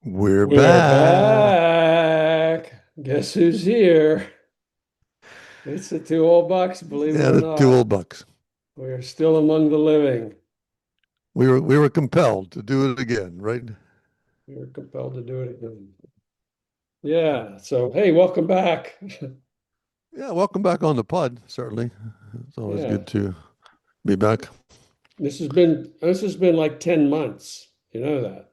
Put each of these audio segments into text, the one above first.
We're We're back. back. Guess who's here? It's the two old bucks, believe it Yeah, or the two not. old bucks. We're still among the living. We were compelled to do it again, right? We were compelled to do it again. Yeah. So, hey, welcome back. Yeah, welcome back on the pod, certainly. It's always Yeah. good to be back. This has been like 10 months. You know that.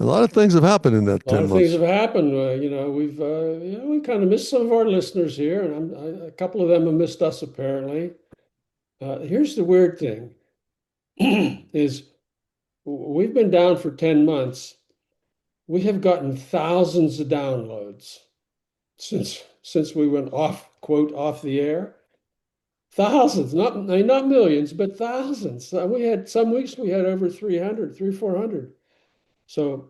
A lot of things have happened in that A lot 10 of things months. have happened. We kind of missed some of our listeners here, and a couple of them have missed us apparently. Here's the weird thing is we've been down for 10 months. We have gotten thousands of downloads since we went off, quote, off the air. Thousands, not millions, but thousands. We had some weeks we had over 300, 400. So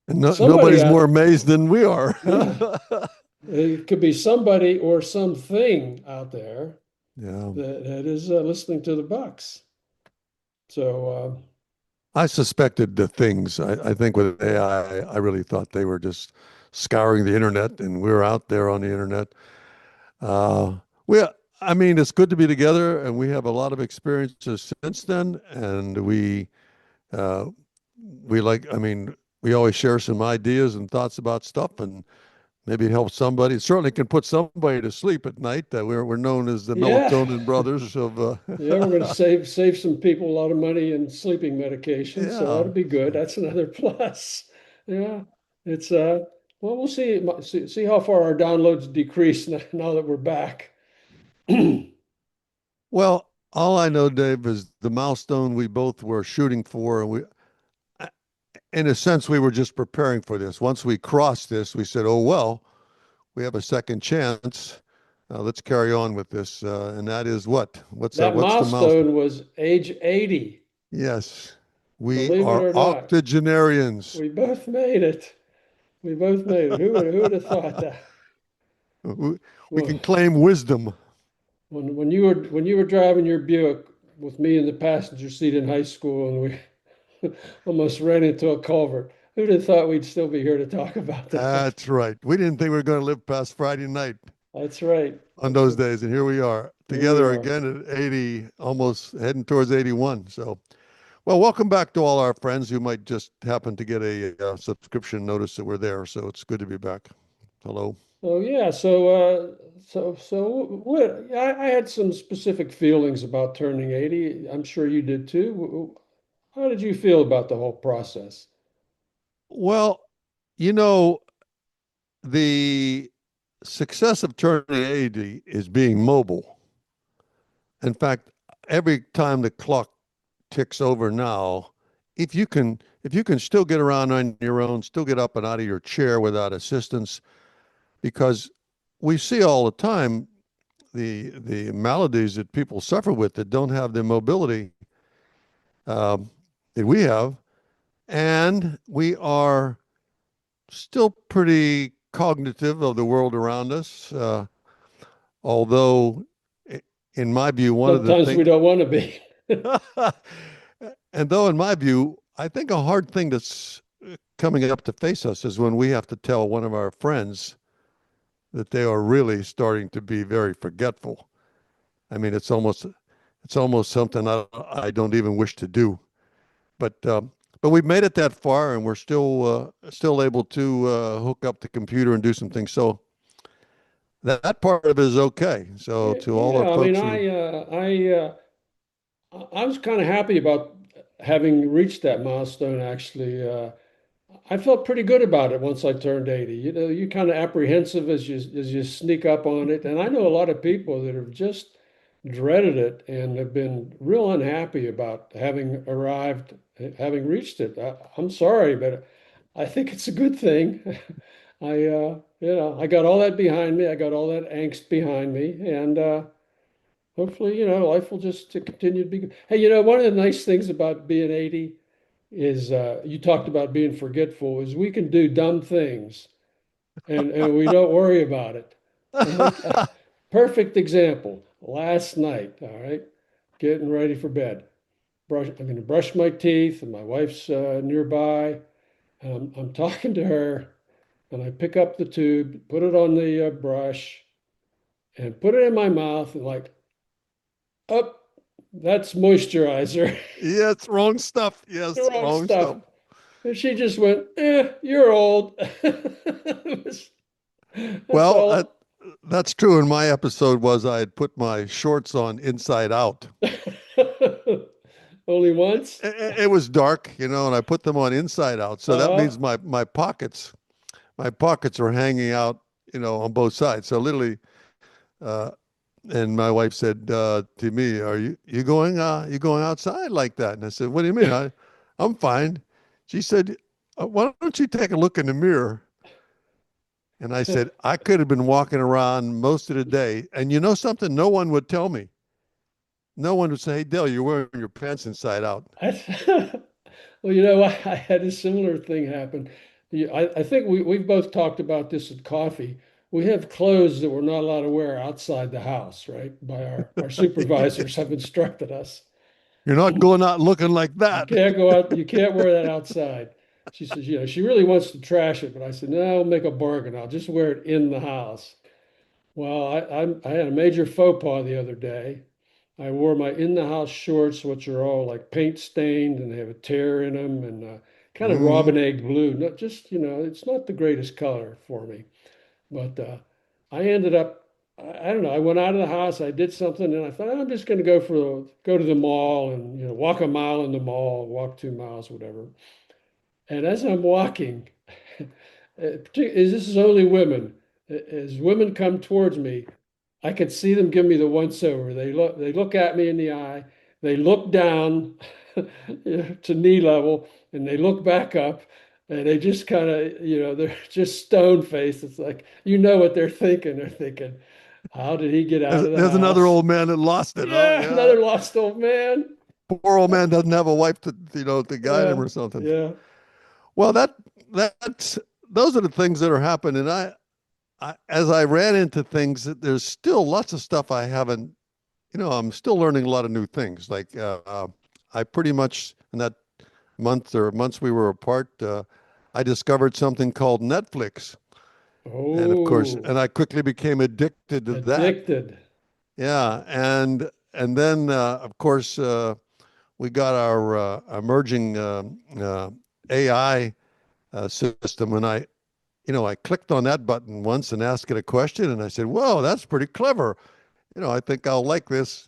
And somebody nobody's more out, amazed than we are. yeah, it could be somebody or something out there Yeah. that is listening to the Bucks. So I suspected the things. I think with AI, I really thought they were just scouring the internet and we were out there on the internet. Uh, we, I mean, it's good to be together and we have a lot of experiences since then. And uh, I mean, we always share some ideas and thoughts about stuff, and maybe it helps somebody. It certainly can put somebody to sleep at night. We're known as the yeah, melatonin brothers of, yeah, we're going to save some people a lot of money in sleeping medication, so yeah. that'll be good. So, That's another plus. Yeah, it's well, we'll see how far our downloads decrease now that we're back. well, all I know, Dave, is the milestone we both were shooting for, and in a sense, we were just preparing for this. Once we crossed this, we said, "Oh well, we have a second chance. Let's carry on with this." And that is what? That What's the milestone? milestone was age 80, Yes, we believe it are or not. octogenarians. We both made it. We both made it. Who would have thought that? We Well, can claim wisdom. when you were driving your Buick with me in the passenger seat in high school, and we almost ran into a culvert. Who'd have thought we'd still be here to talk about that? That's right. We didn't think we were going to live past Friday night That's right. on those days, and here we are Here we together are. again at 80, almost heading towards 81. So, well, welcome back to all our friends who might just happen to get a subscription notice that we're there. So it's good to be back. Hello. Oh yeah. So what? I had some specific feelings about turning 80. I'm sure you did too. How did you feel about the whole process? Well, you know, the success of turning 80 is being mobile. In fact, every time the clock ticks over now, if you can still get around on your own, still get up and out of your chair without assistance, because we see all the time the maladies that people suffer with that don't have the mobility um, that we have, and we are still pretty cognitive of the world around us. Although, in my view, one of the Sometimes we things, don't want to be. and though in my view, I think a hard thing that's coming up to face us is when we have to tell one of our friends that they are really starting to be very forgetful. I mean, it's almost something I don't even wish to do. But we've made it that far, and we're still able to hook up the computer and do some things. So that part of it is okay. So to all our Yeah, I mean, folks who, I was kind of happy about having reached that milestone, actually. I felt pretty good about it once I turned 80. You know, you're kind of apprehensive as you sneak up on it. And I know a lot of people that have just dreaded it and have been real unhappy about having arrived, having reached it. I'm sorry, but I think it's a good thing. I got all that behind me. I got all that angst behind me, and hopefully, life will just to continue to be good. Hey, one of the nice things about being 80 is you talked about being forgetful, is we can do dumb things and we don't worry about it. Like, perfect example, last night, all right, getting ready for bed. I'm going to brush my teeth, and my wife's nearby. and I'm talking to her, and I pick up the tube, put it on the brush, and put it in my mouth, and like, up, that's moisturizer. Yeah, it's wrong stuff. The Yes, wrong wrong stuff. stuff. And she just went, you're old. That's Well, all. that's true. In my episode was I had put my shorts on inside out. Only once? It was dark, and I put them on inside out. So that Uh, means my pockets are hanging out, on both sides. So literally, uh, and my wife said to me, "Are you going outside like that?" And I said, "What do you mean? I'm fine." She said, "Why don't you take a look in the mirror?" And I said, "I could have been walking around most of the day, and you know something? No one would tell me. No one would say, 'Hey, Dale, you're wearing your pants inside out.'" well, you know, I had a similar thing happen. I think we've both talked about this at coffee. We have clothes that we're not allowed to wear outside the house, right? By our Yeah. supervisors have instructed us. You're not going out looking like You that. can't go out, you can't wear that outside. She says, she really wants to trash it, but I said, no, I'll make a bargain. I'll just wear it in the house. Well, I had a major faux pas the other day. I wore my in-the-house shorts, which are all like paint stained and they have a tear in them and kind of Hmm. robin egg blue. Not just, it's not the greatest color for me, but I ended up, I don't know, I went out of the house, I did something, and I thought I'm just going to go to the mall and walk a mile in the mall, walk 2 miles, whatever. And as I'm walking, this is only women. As women come towards me, I could see them give me the once over. They look at me in the eye, they look down to knee level, and they look back up, and they just kind of, they're just stone faced. It's like, what they're thinking. They're thinking, how did he get out There's, of the there's another house? old man that lost it, huh? Yeah, Yeah. another lost old man. Poor old man doesn't have a wife to guide him Yeah, or something. yeah, Well, that's those are the things that are happening. As I ran into things, there's still lots of stuff I haven't. I'm still learning a lot of new things. Like I pretty much in that month or months we were apart, I discovered something called Netflix, and of course, Oh, and I quickly became addicted to that. addicted. Yeah, and then of course we got our emerging AI system, and I clicked on that button once and asked it a question, and I said, "Whoa, that's pretty clever. I think I'll like this."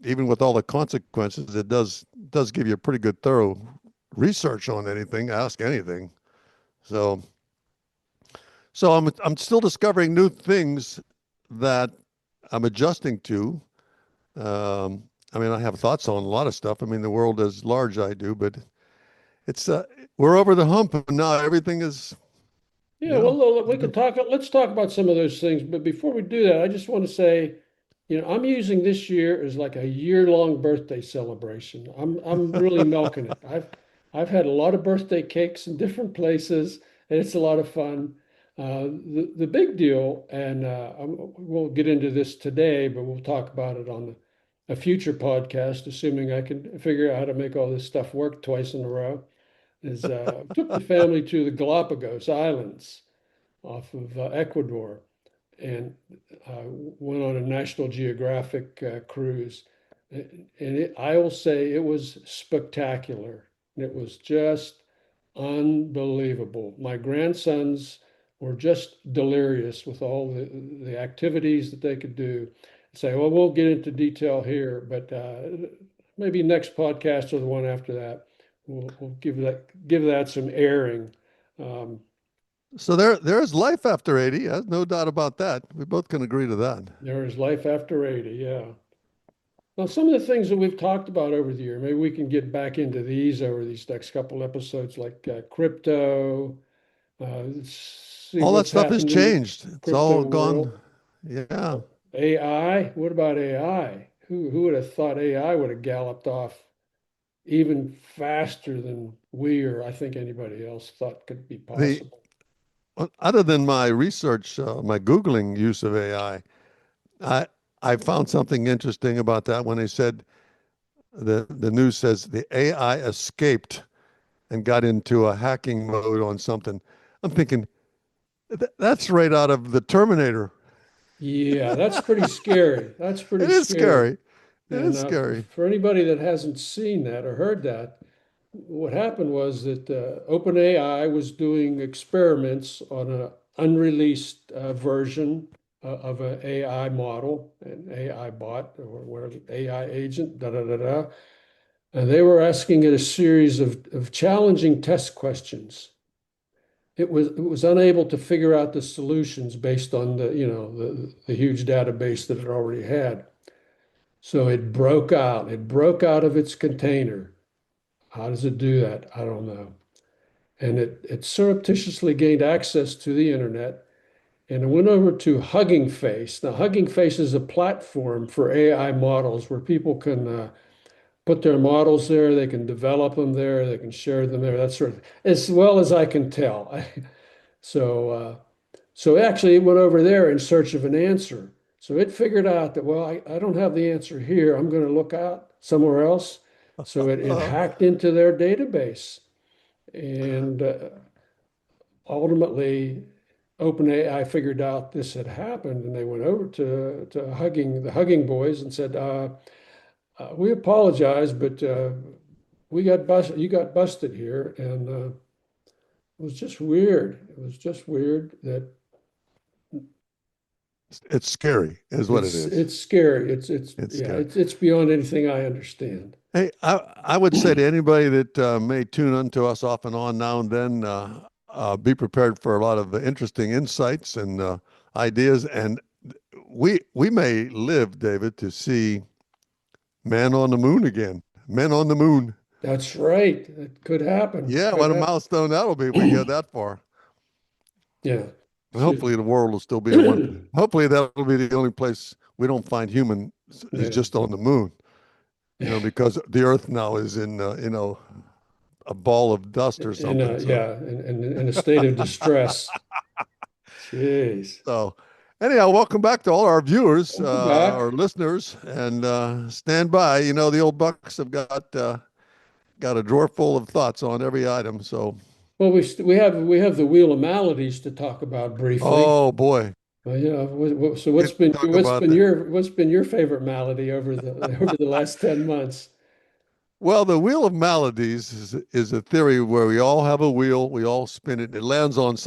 Even with all the consequences, it does give you a pretty good thorough research on anything, ask anything. So so I'm still discovering new things that I'm adjusting to. Um, I mean, I have thoughts on a lot of stuff. I mean, the world is large, I do, but it's we're over the hump, and now everything is, you Yeah, know, well, we could talk. Let's talk about some of those things. But before we do that, I just want to say, I'm using this year as like a year-long birthday celebration. I'm really milking it. I've had a lot of birthday cakes in different places, and it's a lot of fun. The big deal, and we'll get into this today, but we'll talk about it on a future podcast, assuming I can figure out how to make all this stuff work twice in a row. Is took the family to the Galapagos Islands off of Ecuador and went on a National Geographic cruise. I will say it was spectacular. It was just unbelievable. My grandsons were just delirious with all the activities that they could do. Say, well, we'll get into detail here, but maybe next podcast or the one after that, we'll give that some airing. Um, so there's life after 80. There's no doubt about that. We both can agree to that. there is life after 80, yeah. Now, some of the things that we've talked about over the year, maybe we can get back into these over these next couple episodes, like crypto. Let's see All that what's stuff has happened in the changed. It's crypto all gone. world. Yeah. AI. What about AI? Who would have thought AI would have galloped off even faster than we or I think anybody else thought could be The possible? Other than my research, my Googling use of AI, I found something interesting about that when they said the news says the AI escaped and got into a hacking mode on something. I'm thinking that's right out of the Terminator. Yeah, that's pretty scary. That's pretty It is scary. scary. It And is scary. for anybody that hasn't seen that or heard that, what happened was that OpenAI was doing experiments on an unreleased version of an AI model, an AI bot, or whatever, AI agent, da da da da. And they were asking it a series of challenging test questions. It was unable to figure out the solutions based on the huge database that it already had. So it broke out. It broke out of its container. How does it do that? I don't know. And it surreptitiously gained access to the internet, and it went over to Hugging Face. Now, Hugging Face is a platform for AI models where people can put their models there, they can develop them there, they can share them there, that sort of, as well as I can tell. So, so actually, it went over there in search of an answer. So it figured out that, well, I don't have the answer here. I'm going to look out somewhere else. So it Uh, hacked into their database. And ultimately, OpenAI figured out this had happened, and they went over to the Hugging Boys and said, "We apologize, but we got busted. You got busted here." And it was just weird. It was just weird that it's scary, is what it is. it's scary. It's It's yeah. scary. It's beyond anything I understand. Hey, I would say to anybody that may tune into us off and on now and then, be prepared for a lot of interesting insights and ideas. And we may live, David, to see man on the moon again. Men on the moon. That's right. It could happen. Yeah, Could what a happen. milestone that'll be if we get that far. Yeah. And Excuse hopefully the world will still be a one. Hopefully that'll be the only place we don't find humans is me. just on the moon. Yeah. Because the Earth now is in a ball of dust or In something. a So yeah, in a state of distress. Jeez. so anyhow, welcome back to all our viewers, Welcome back. our listeners, and stand by. The old Bucks have got a drawer full of thoughts on every item. So Well, we have the Wheel of Maladies to talk about briefly. oh boy, So we can talk about that. what's been your favorite malady over the over the last 10 months? Well, the wheel of maladies is a theory where we all have a wheel, we all spin it, it lands on